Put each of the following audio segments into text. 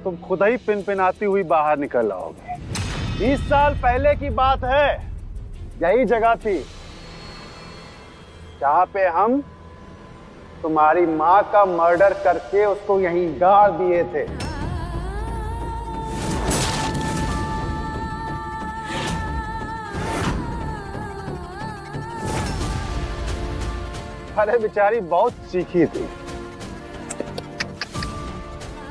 तुम खुद ही पिनपिनाती हुई बाहर निकल आओगे। 20 साल पहले की बात है, यही जगह थी जहां पे हम तुम्हारी मां का मर्डर करके उसको यहीं गाड़ दिए थे। अरे बेचारी बहुत चीखी थी,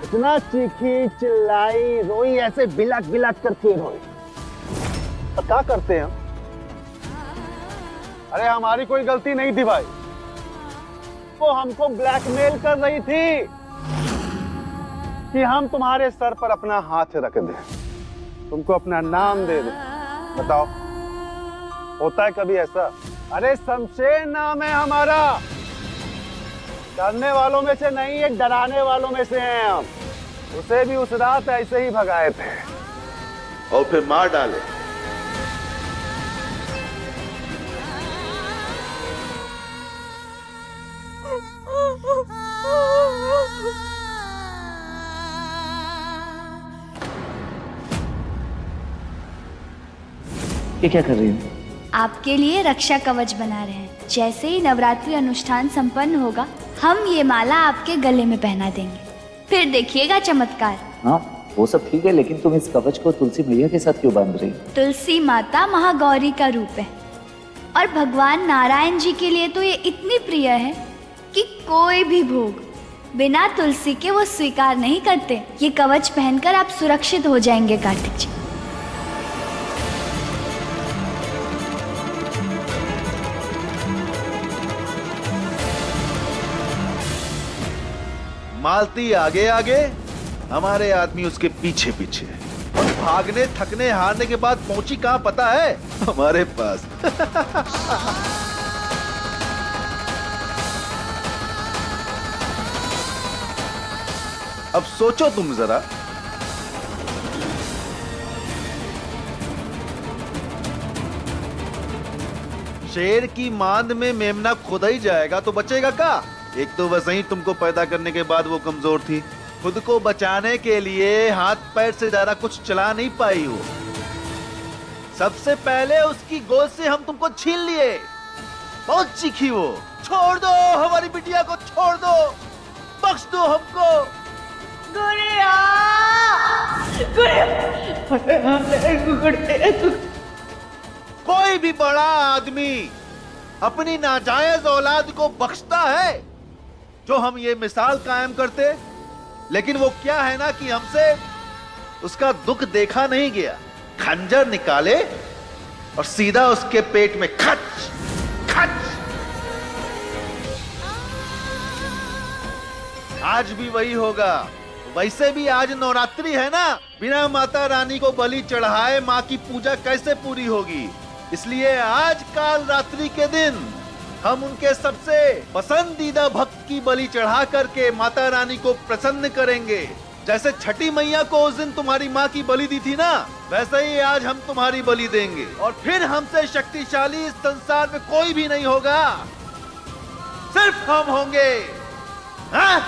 इतना चीखी, चिल्लाई, रोई, ऐसे बिलक बिलक करके रोई। तो क्या करते हैं हम? अरे हमारी कोई गलती नहीं थी भाई, वो हमको ब्लैकमेल कर रही थी कि हम तुम्हारे सर पर अपना हाथ रख दें, तुमको अपना नाम दे दें। बताओ, होता है कभी ऐसा? अरे शमशेर नाम है हमारा, डरने वालों में से नहीं, एक डराने वालों में से हैं हम। उसे भी उस रात ऐसे ही भगाए थे और फिर मार डाले। ये क्या कर रही हो? आपके लिए रक्षा कवच बना रहे हैं। जैसे ही नवरात्रि अनुष्ठान संपन्न होगा, हम ये माला आपके गले में पहना देंगे, फिर देखिएगा चमत्कार। हाँ, वो सब ठीक है, लेकिन तुम इस कवच को तुलसी मैया के साथ क्यों बांध रही हो? तुलसी माता महागौरी का रूप है और भगवान नारायण जी के लिए तो ये इतनी प्रिय है कि कोई भी भोग बिना तुलसी के वो स्वीकार नहीं करते। ये कवच पहनकर आप सुरक्षित हो जाएंगे कार्तिक जी। मालती आगे आगे, हमारे आदमी उसके पीछे पीछे। और भागने थकने हारने के बाद पहुंची कहां पता है? हमारे पास। अब सोचो तुम जरा, शेर की मांद में मेमना खुदा ही जाएगा तो बचेगा क्या? एक तो वैसे ही तुमको पैदा करने के बाद वो कमजोर थी, खुद को बचाने के लिए हाथ पैर से ज्यादा कुछ चला नहीं पाई हो। सबसे पहले उसकी गोद से हम तुमको छीन लिए, बहुत चीखी वो। छोड़ दो हमारी बिटिया को, छोड़ दो, बख्श दो हमको। गुड़िया, कोई भी बड़ा आदमी अपनी नाजायज औलाद को बख्शता है? जो हम ये मिसाल कायम करते, लेकिन वो क्या है ना कि हमसे उसका दुख देखा नहीं गया। खंजर निकाले और सीधा उसके पेट में खच खच। आज भी वही होगा। वैसे भी आज नवरात्रि है ना, बिना माता रानी को बलि चढ़ाए माँ की पूजा कैसे पूरी होगी? इसलिए आज काल रात्रि के दिन हम उनके सबसे पसंदीदा भक्त की बलि चढ़ा करके माता रानी को प्रसन्न करेंगे। जैसे छठी मैया को उस दिन तुम्हारी माँ की बलि दी थी ना, वैसे ही आज हम तुम्हारी बलि देंगे। और फिर हमसे शक्तिशाली इस संसार में कोई भी नहीं होगा, सिर्फ हम होंगे। हाँ?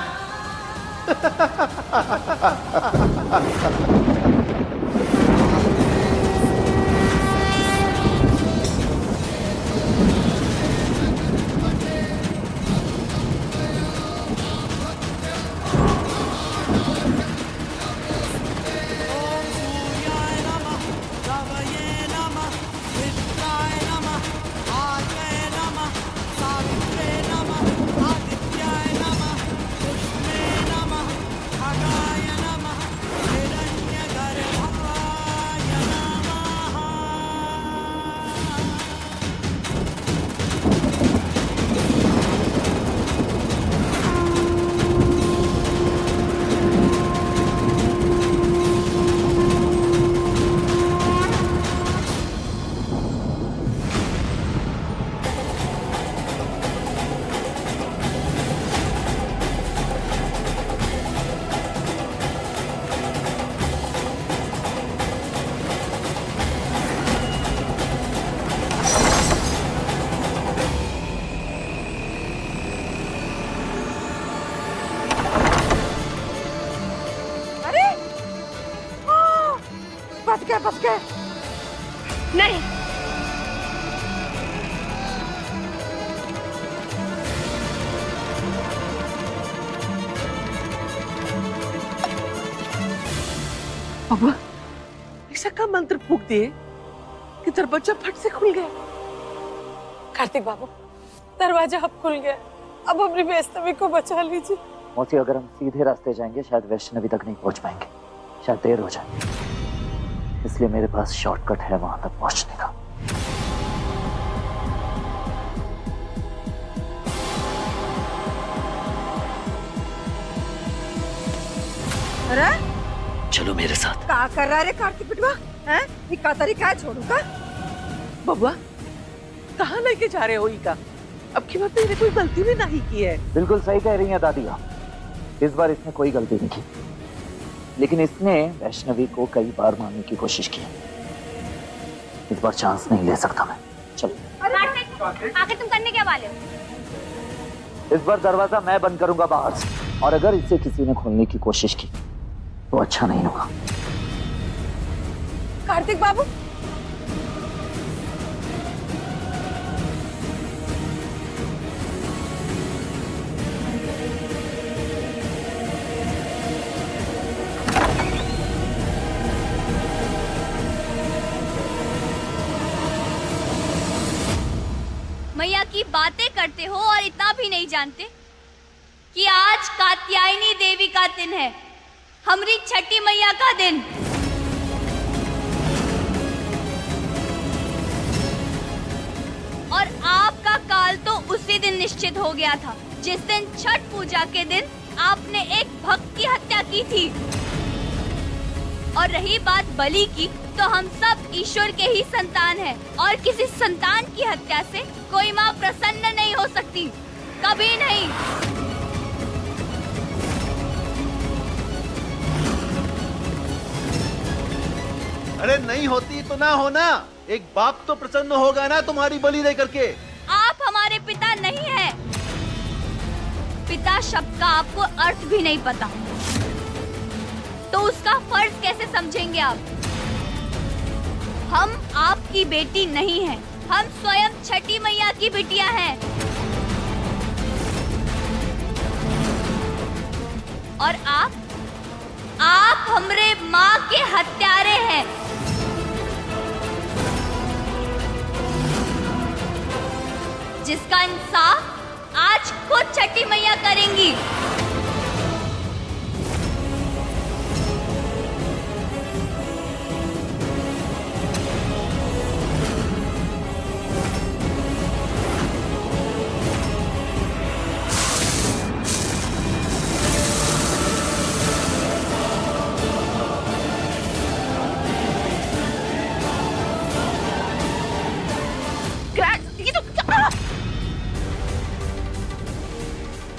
फंस गए। नहीं, बाबा ऐसा का मंत्र फूंक दिए कि दरवाजा फट से खुल गया। कार्तिक बाबू, दरवाजा अब खुल गया, अब अपनी वैष्णवी को बचा लीजिए। मौसी, अगर हम सीधे रास्ते जाएंगे शायद वैष्णवी तक नहीं पहुंच पाएंगे, शायद देर हो जाए, इसलिए मेरे पास शॉर्टकट है वहां तक पहुंचने का। अरे चलो मेरे साथ। क्या कर रहा है कार्तिक बिटवा? हैं? ये का तरीका है छोड़ू का? बबुआ कहाँ लेके जा रहे हो इका? अब की बार मैंने कोई गलती भी नहीं की है। बिल्कुल सही कह रही हैं दादी आप, इस बार इसने कोई गलती नहीं की, लेकिन इसने वैष्णवी को कई बार मारने की कोशिश की। इस बार चांस नहीं ले सकता मैं। चलो। आखिर तुम करने क्या वाले हो? इस बार दरवाजा मैं बंद करूंगा बाहर से, और अगर इसे किसी ने खोलने की कोशिश की तो अच्छा नहीं होगा। कार्तिक बाबू, मैया की बातें करते हो और इतना भी नहीं जानते कि आज कात्यायनी देवी का दिन है, हमारी छठी मैया का दिन। और आपका काल तो उसी दिन निश्चित हो गया था जिस दिन छठ पूजा के दिन आपने एक भक्त की हत्या की थी। और रही बात बलि की, तो हम सब ईश्वर के ही संतान हैं और किसी संतान की हत्या से कोई माँ प्रसन्न नहीं हो सकती, कभी नहीं। अरे नहीं होती तो ना होना, एक बाप तो प्रसन्न होगा ना तुम्हारी बलि दे करके। आप हमारे पिता नहीं हैं। पिता शब्द का आपको अर्थ भी नहीं पता, तो उसका फर्ज कैसे समझेंगे आप? हम आपकी बेटी नहीं हैं, हम स्वयं छठी मैया की बिटिया हैं। और आप हमरे माँ के हत्यारे हैं। जिसका इंसाफ आज खुद छठी मैया करेंगी।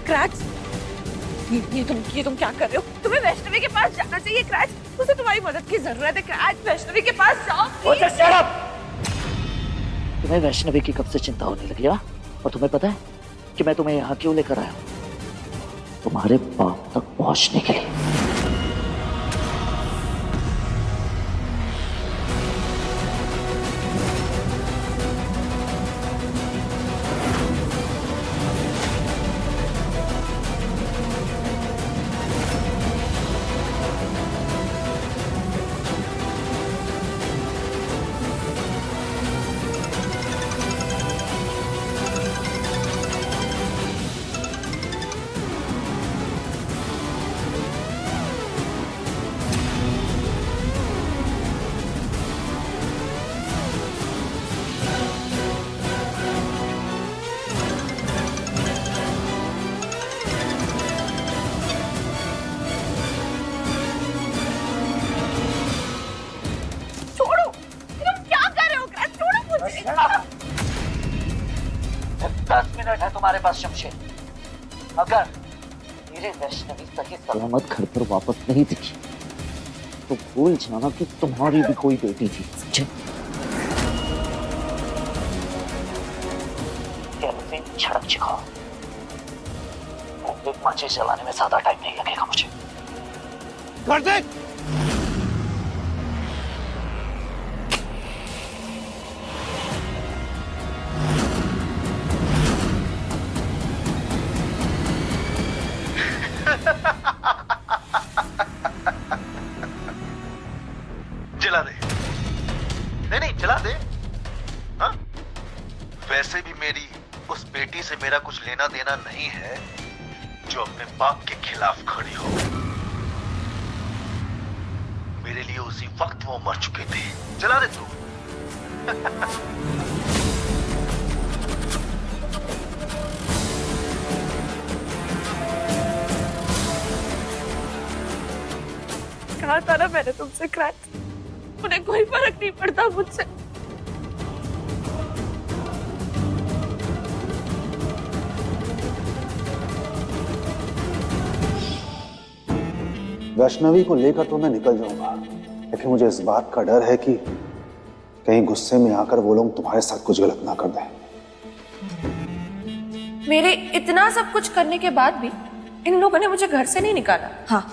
क्रैक्स, ये तुम क्या कर रहे हो? तुम्हें वैष्णवी के पास जाना चाहिए क्रैक्स, उसे तुम्हारी मदद की जरूरत है क्रैक्स, वैष्णवी के पास जाओ प्लीज। तुम्हें वैष्णवी की कब से चिंता होने लगी? और तुम्हें पता है कि मैं तुम्हें यहाँ क्यों लेकर आया हूँ? तुम्हारे बाप तक पहुंचने के लिए। है तुम्हारे पास शमशेर, अगर मेरे वैष्णवी सही सलामत घर पर वापस नहीं दिखी तो भूल जाना कि तुम्हारी भी कोई बेटी थी, समझे? केरोसिन छिड़क चिखाओ, एक माचिस जलाने में ज्यादा टाइम नहीं लगेगा मुझे। कार्तिक! मेरा कुछ लेना देना नहीं है जो अपने बाप के खिलाफ खड़ी हो। मेरे लिए उसी वक्त वो मर चुके थे। चला दे तू। कहा था ना मैंने तुमसे क्रैक्स, उन्हें कोई फर्क नहीं पड़ता मुझसे। वैष्णवी को लेकर तो मैं निकल जाऊंगा, लेकिन मुझे इस बात का डर है कि कहीं गुस्से में आकर वो लोग तुम्हारे साथ कुछ गलत ना कर दें। मेरे इतना सब कुछ करने के बाद भी इन लोगों ने मुझे घर से नहीं निकाला। हाँ,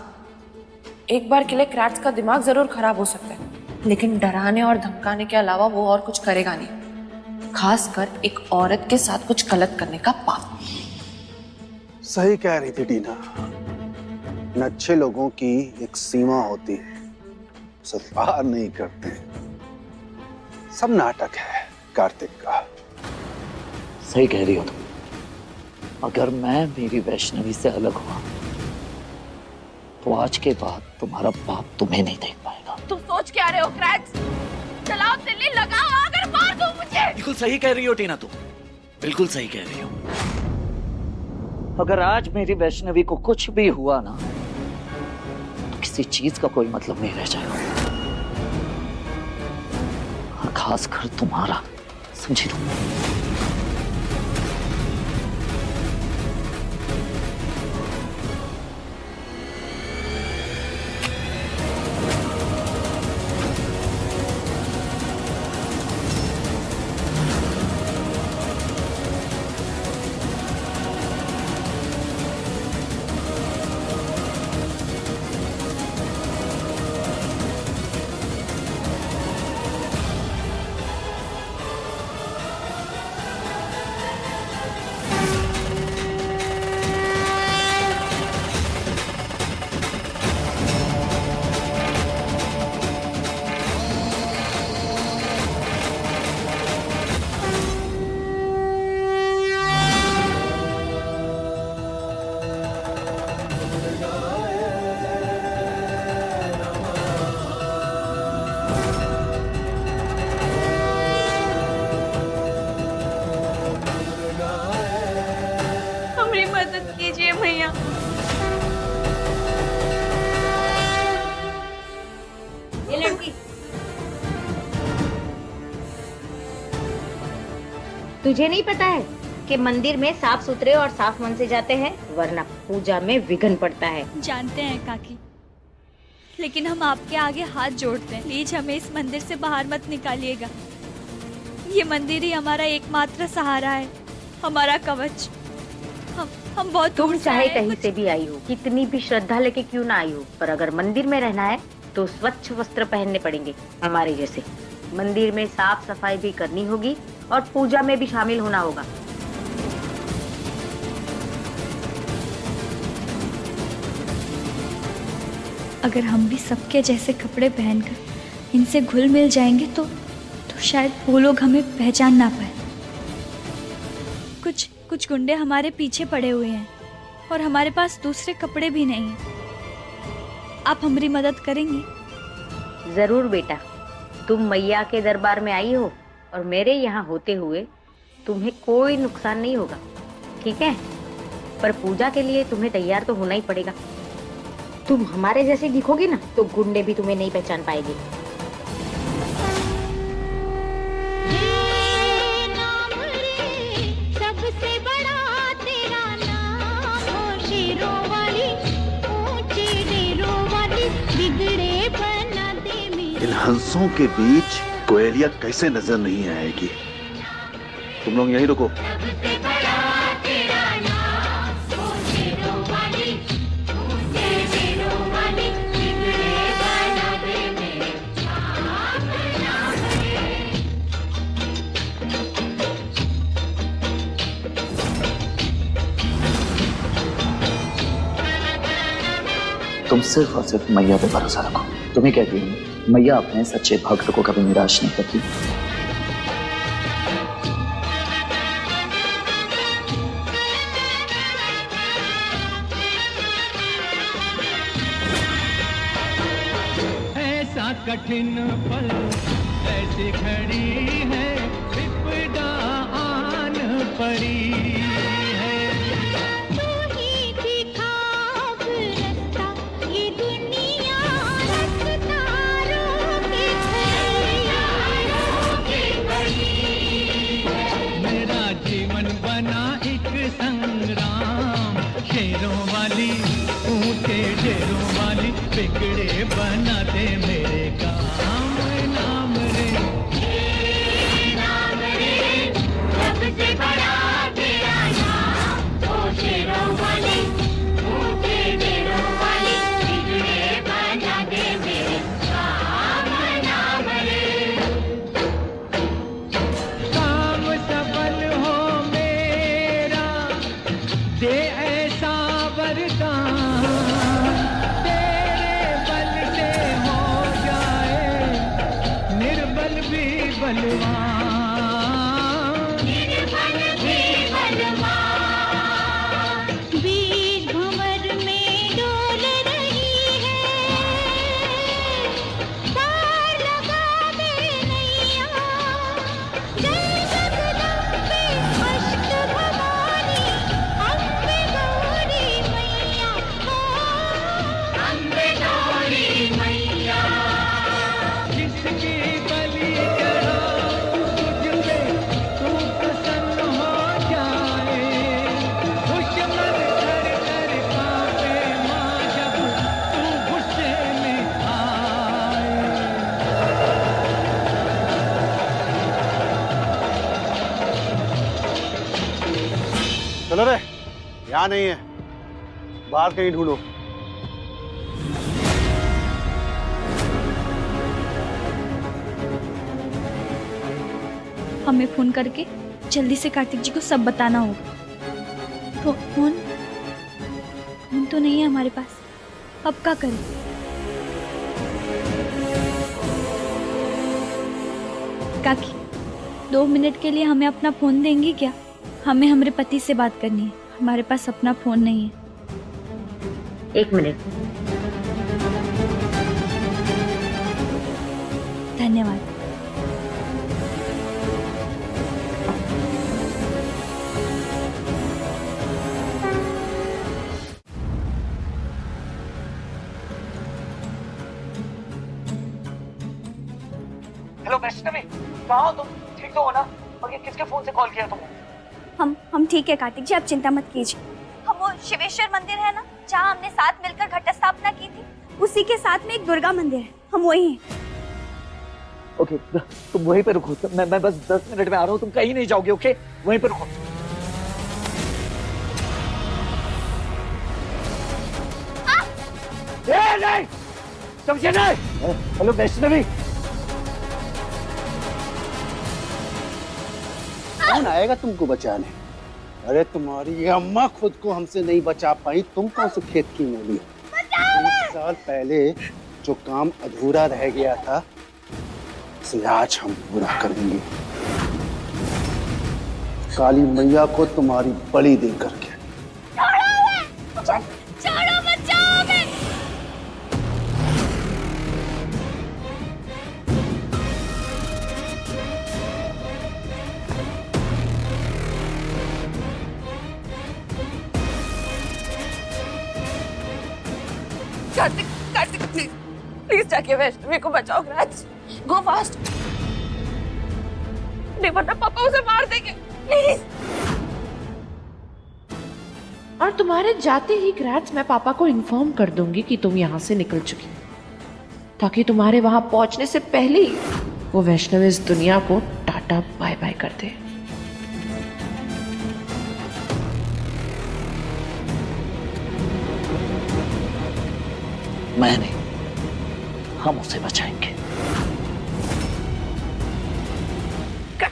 एक बार के लिए क्रैट्स का दिमाग जरूर खराब हो सकता है, लेकिन डराने और धमकाने के अलावा वो और कुछ करेगा नहीं, खासकर एक औरत के साथ कुछ गलत करने का पाप। सही कह रही थी टीना, इन अच्छे लोगों की एक सीमा होती है, उसे पार नहीं करते। सब नाटक है कार्तिक का। सही कह रही हो तुम। अगर मैं मेरी वैष्णवी से अलग हुआ तो आज के बाद तुम्हारा बाप तुम्हें नहीं देख पाएगा। तुम सोच क्या रहे हो क्रैक्स? चलाओ दिल्ली, लगाओ, अगर मार दो मुझे। बिल्कुल सही कह रही हो टीना, तुम बिल्कुल सही कह रही हो। अगर आज मेरी वैष्णवी को कुछ भी हुआ ना तो किसी चीज का कोई मतलब नहीं रह जाएगा, और खासकर तुम्हारा, समझी तुम। मदद कीजिए भैया। ये लड़की, तुझे नहीं पता है कि मंदिर में साफ सुथरे और साफ मन से जाते हैं, वरना पूजा में विघ्न पड़ता है। जानते हैं काकी, लेकिन हम आपके आगे हाथ जोड़ते हैं, प्लीज हमें इस मंदिर से बाहर मत निकालिएगा। ये मंदिर ही हमारा एकमात्र सहारा है, हमारा कवच। हम बहुत तुम दूर से चाहे आए हैं, कहीं से भी आई हो, कितनी भी श्रद्धा लेके क्यों ना आई हो, पर अगर मंदिर में रहना है तो स्वच्छ वस्त्र पहनने पड़ेंगे हमारे जैसे। मंदिर में साफ सफाई भी करनी होगी और पूजा में भी शामिल होना होगा। अगर हम भी सबके जैसे कपड़े पहनकर इनसे घुल मिल जाएंगे तो शायद वो लोग हमें पहचान ना पाए। कुछ गुंडे हमारे पीछे पड़े हुए हैं और हमारे पास दूसरे कपड़े भी नहीं हैं। आप हमारी मदद करेंगे? जरूर बेटा, तुम मैया के दरबार में आई हो और मेरे यहाँ होते हुए तुम्हें कोई नुकसान नहीं होगा, ठीक है? पर पूजा के लिए तुम्हें तैयार तो होना ही पड़ेगा। तुम हमारे जैसे दिखोगी ना तो गुंडे भी तुम्हें नहीं पहचान पाएंगे। सबसे बड़ा तेरा नाम हो, शेरों वाली ऊंची डेरों वाली, बिगड़े बना दे मेरे। इन हंसों के बीच कोयलिया कैसे नजर नहीं आएगी? तुम लोग यहीं रुको। तुम सिर्फ और सिर्फ मैया पे भरोसा रखो। तुम्हें कहती हूँ, मैया अपने सच्चे भक्त को कभी निराश नहीं करती। कठिन पल ऐसे खड़ी है विपदा आन पड़ी है। तू ही दिखा अब रास्ता, ये दुनिया रफ्तारों की खड़ी है। मेरा जीवन बना एक संग्राम, शेरों वाली ऊंचे डेरों वाली बिगड़े बना दे मेरे काम नाम रे। नाम रे सबसे बड़ा तेरा नाम, ओ शेरों वाली ऊंचे डेरों वाली बिगड़े बना दे मेरे काम नाम रे। काम सफल हो मेरा दे ऐसा वरदान, तेरे बल से हो जाए निर्बल भी बलवान। निर्बल भी बलवान, बीच भंवर में डोल रही है, पार लगा दे नैया, जय जगदम्बे अष्ट भवानी, अम्बे गौरी मैया, अम्बे गौरी मैया। जिसकी बलि चढ़ाऊं तुझ पे तू प्रसन्न हो जाए, दुश्मन कर कर कांपे मां जब तू गुस्से में आए। चलो रे, यहाँ नहीं है, बाहर कहीं ढूंढो। हमें फोन करके जल्दी से कार्तिक जी को सब बताना होगा। तो फोन फोन तो नहीं है हमारे पास, अब क्या करें? काकी 2 मिनट के लिए हमें अपना फोन देंगी क्या? हमें हमारे पति से बात करनी है, हमारे पास अपना फोन नहीं है। 1 मिनट। धन्यवाद। हेलो वैष्णवी, कहाँ हो तुम? ठीक तो हो ना? और ये किसके फोन से कॉल किया तुमने? हम ठीक है कार्तिक जी, आप चिंता मत कीजिए। हम वो शिवेश्वर मंदिर है ना, जहाँ हमने साथ मिलकर घट स्थापना की थी, उसी के साथ में एक दुर्गा मंदिर है, हम वही हैं। ओके, तुम वहीं पे रुको, मैं बस 10 मिनट में आ रहा हूँ, तुम कहीं नहीं जाओगे। ओके, वहीं पे रुको। नहीं, समझे नहीं? हेलो वैष्णवी, कौन आएगा तुमको बचाने? अरे तुम्हारी अम्मा खुद को हमसे नहीं बचा पाई, तुम कौन से खेत की मूली? 20 साल पहले जो काम अधूरा रह गया था, उसे आज हम पूरा कर देंगे, काली मैया को तुम्हारी बलि दे करके। छोड़ो, बचाओ हमें। कार्तिक, कार्तिक प्लीज प्लीज जाके वैष्णवी को बचाओ। ग्रैच, गो फास्ट, नहीं वरना पापा उसे मार देंगे, प्लीज। और तुम्हारे जाते ही ग्रैच मैं पापा को इन्फॉर्म कर दूंगी कि तुम यहाँ से निकल चुकी, ताकि तुम्हारे वहां पहुंचने से पहले ही वो वैष्णवी इस दुनिया को टाटा बाय बाय कर दे। मैं नहीं, हम उसे बचाएंगे। क्या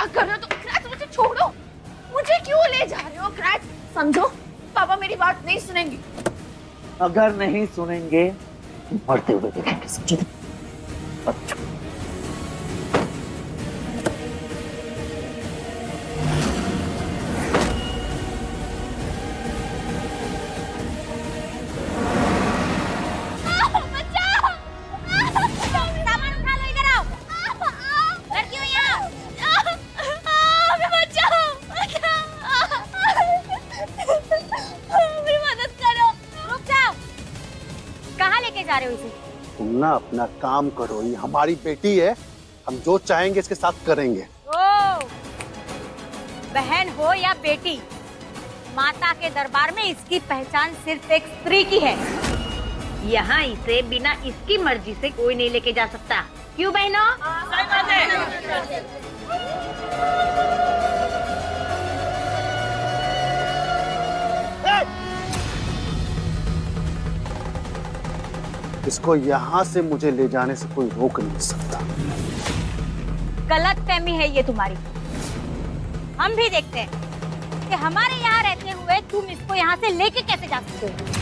कर रहे हो तुम? क्रैच, मुझे छोड़ो, मुझे क्यों ले जा रहे हो? क्रैच, समझो पापा मेरी बात नहीं सुनेंगे। अगर नहीं सुनेंगे तो मरते हुए देखेंगे, समझे? अच्छा। बचाओ। जा रहे हो इसे? तुम ना अपना काम करो, ये हमारी बेटी है, हम जो चाहेंगे इसके साथ करेंगे। ओ, बहन हो या बेटी, माता के दरबार में इसकी पहचान सिर्फ एक स्त्री की है। यहाँ इसे बिना इसकी मर्जी से कोई नहीं लेके जा सकता, क्यों बहनों? इसको यहाँ से मुझे ले जाने से कोई रोक नहीं सकता। गलत फहमी है ये तुम्हारी। हम भी देखते हैं कि हमारे यहाँ रहते हुए तुम इसको यहाँ से लेके कैसे जा सकते हो।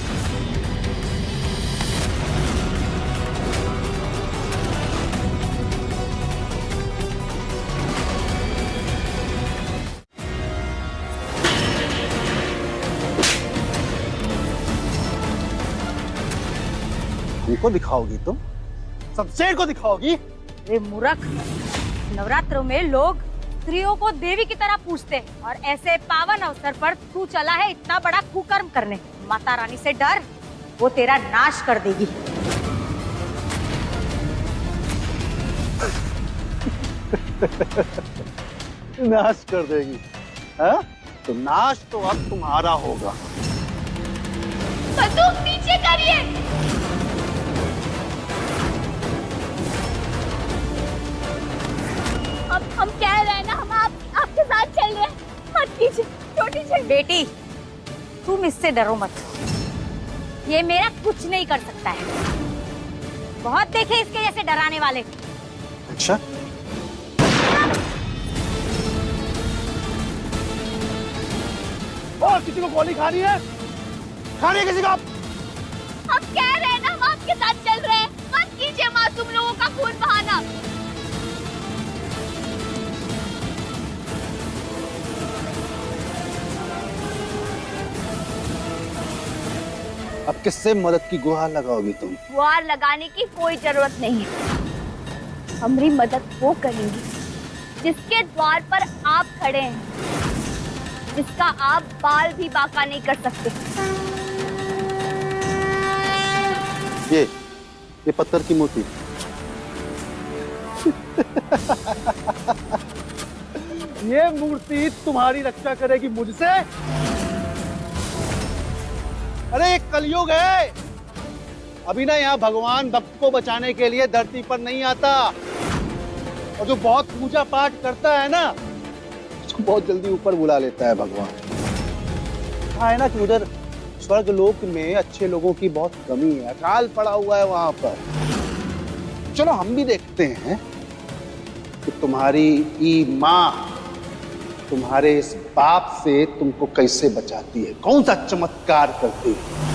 इनको दिखाओगी तुम? शमशेर को दिखाओगी? रे मूर्ख, नवरात्रों में लोग स्त्रियों को देवी की तरह पूजते हैं और ऐसे पावन अवसर पर तू चला है इतना बड़ा कुकर्म करने। माता रानी से डर, वो तेरा नाश कर देगी। नाश कर देगी? हाँ? तो नाश तो अब तुम्हारा होगा। बंदूक नीचे करिए। अब हम कह रहे हैं ना, हम आपके साथ चल रहे हैं, मत कीजिए। छोटी सी बेटी, तुम इससे डरो मत, ये मेरा कुछ नहीं कर सकता है। बहुत देखे इसके जैसे डराने वाले। अच्छा, और किसी को गोली खानी है? खानी है किसी को? हम कह रहे हैं ना, हम आपके साथ चल रहे हैं, मत कीजिए मासूम लोगों का खून बहाना। अब किससे मदद की गुहार लगाओगी तुम? गुहार लगाने की कोई जरूरत नहीं है। हमारी मदद वो करेंगी जिसके द्वार पर आप खड़े हैं, जिसका आप बाल भी बांका नहीं कर सकते। ये पत्थर की मूर्ति। ये मूर्ति तुम्हारी रक्षा करेगी मुझसे? अरे ये कलयुग है, अभी ना यहाँ भगवान भक्त को बचाने के लिए धरती पर नहीं आता, और जो बहुत पूजा पाठ करता है ना, उसको बहुत जल्दी ऊपर बुला लेता है भगवान। कहा है ना कि उधर स्वर्ग लोक में अच्छे लोगों की बहुत कमी है, अकाल पड़ा हुआ है वहां पर। चलो हम भी देखते हैं कि तुम्हारी ई माँ तुम्हारे इस पाप से तुमको कैसे बचाती है, कौन सा चमत्कार करती है।